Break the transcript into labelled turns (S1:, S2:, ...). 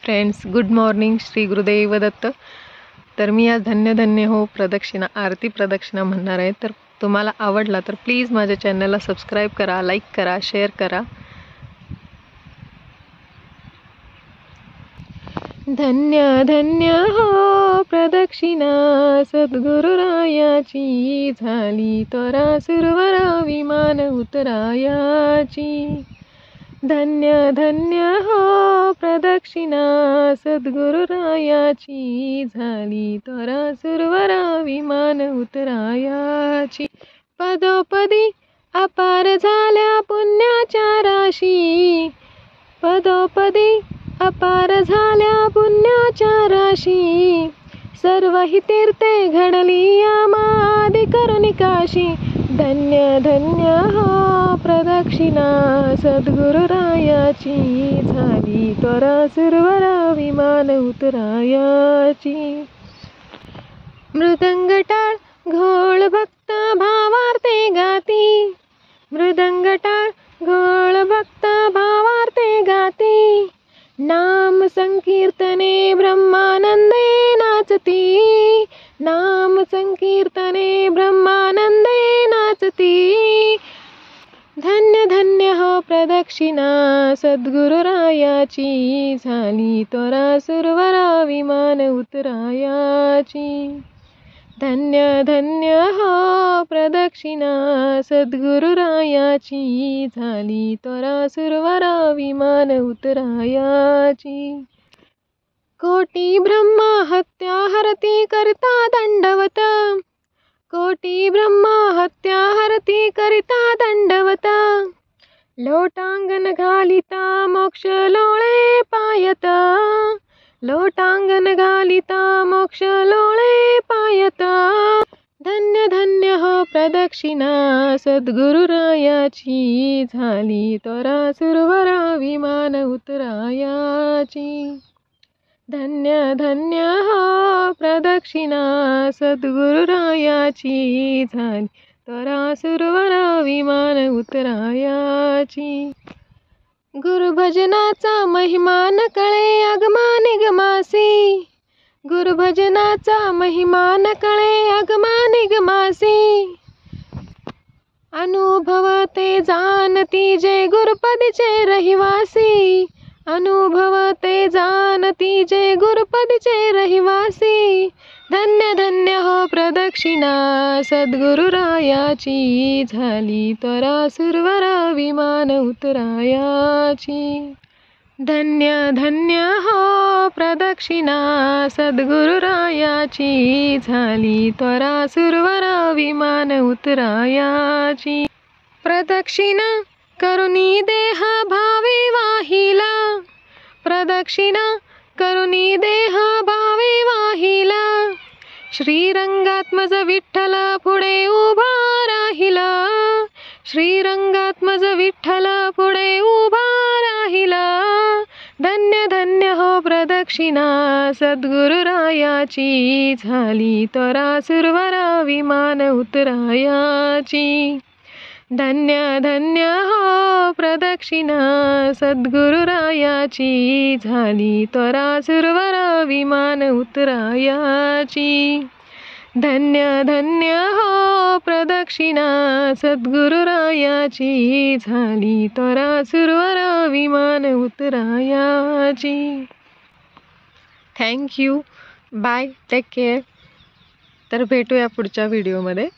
S1: Friends, good morning. Shri Gurudev Datta. तर मी आज धन्य धन्य हो प्रदक्षिणा आरती प्रदक्षिणा म्हणणार आहे. तर तुम्हाला आवडला तर प्लीज माझ्या चॅनलला सबस्क्राईब करा, लाईक करा, शेअर करा. धन्य धन्य हो प्रदक्षिणा सद्गुरुरायाची, झाली त्वरा सुरवर विमान उतरायाची. धन्य धन्य हो प्रदक्षिणा सद्गुरुरायाची, झाली त्वरा सुरवर विमान उतरायाची. पदोपदी अपार झाल्या पुण्याच्या राशी, पदोपदी अपार झाल्या पुण्याच्या राशी. सर्व ही तीर्थे घडली या मादी करुणी काशी. धन्य धन्य हो प्रदक्षिणा सद्गुरुरायाची, झाली त्वरा सुरवर विमान उतरायाची. मृदंग टाळ घोळ भक्त भावार्थे गाती, मृदंग टाळ घोळ भक्त भावार्थे गाती. नाम संकीर्तने ब्रह्मानंदे नाचती, नाम संकीर्तने ब्रह्मानंदे नाचती. धन्य धन्य हो प्रदक्षिणा सद्गुरुरायाची, झाली त्वरा सुरवर विमान उतरायाची. धन्य धन्य हो प्रदक्षिणा सद्गुरुरायाची, झाली त्वरा सुरवर विमान उतरायाची. कोटी ब्रह्मा हत्या हरती करता दंडवत, कोटी ब्रह्मा हत्या हरती करिता दंडवत. लोटांगण घालिता मोक्ष लोळे पायत, लोटांगण घालिता मोक्ष लोळे पायत. धन्य धन्य हो प्रदक्षिणा सद्गुरुरायाची, झाली त्वरा सुरवर विमान उतरायाची. धन्य धन्य हो प्रदक्षिणा सद्गुरुरायाची, झाली त्वरा सुरवर विमान उतरायाची. गुरुभजनाचा महिमा न कळे अगमा निगमासी, गुरुभजनाचा महिमा न कळे अगमा निगमासी. अनुभव ते जाणती जे गुरुपदीचे रहिवासी, अनुभव ते जाणती जे गुरुपदीचे रहिवासी. धन्य धन्य हो प्रदक्षिणा सद्गुरुरायाची, झाली त्वरा सुरवर विमान उतरायाची. धन्य धन्य हो प्रदक्षिणा सद्गुरुरायाची, झाली त्वरा सुरवर विमान उतरायाची. प्रदक्षिणा करुणी देह भावे वाहिला, प्रदक्षिणा करुणी देह भावे वाहिला. श्रीरंगात्मज विठ्ठल पुढे उभा राहिला, श्रीरंगात्मज विठ्ठल पुढे उभा राहिला. धन्य धन्य हो प्रदक्षिणा सद्गुरुरायाची, झाली त्वरा सुरवर विमान उतरायाची. धन्य धन्य हो प्रदक्षिणा सद्गुरुरायाची, झाली त्वरा सुरवर विमान उतरायाची. धन्य धन्य हो प्रदक्षिणा सद्गुरुरायाची, झाली त्वरा सुरवर विमान उतरायाची. थँक्यू. बाय. Take care. तर भेटूया पुढच्या व्हिडिओमध्ये.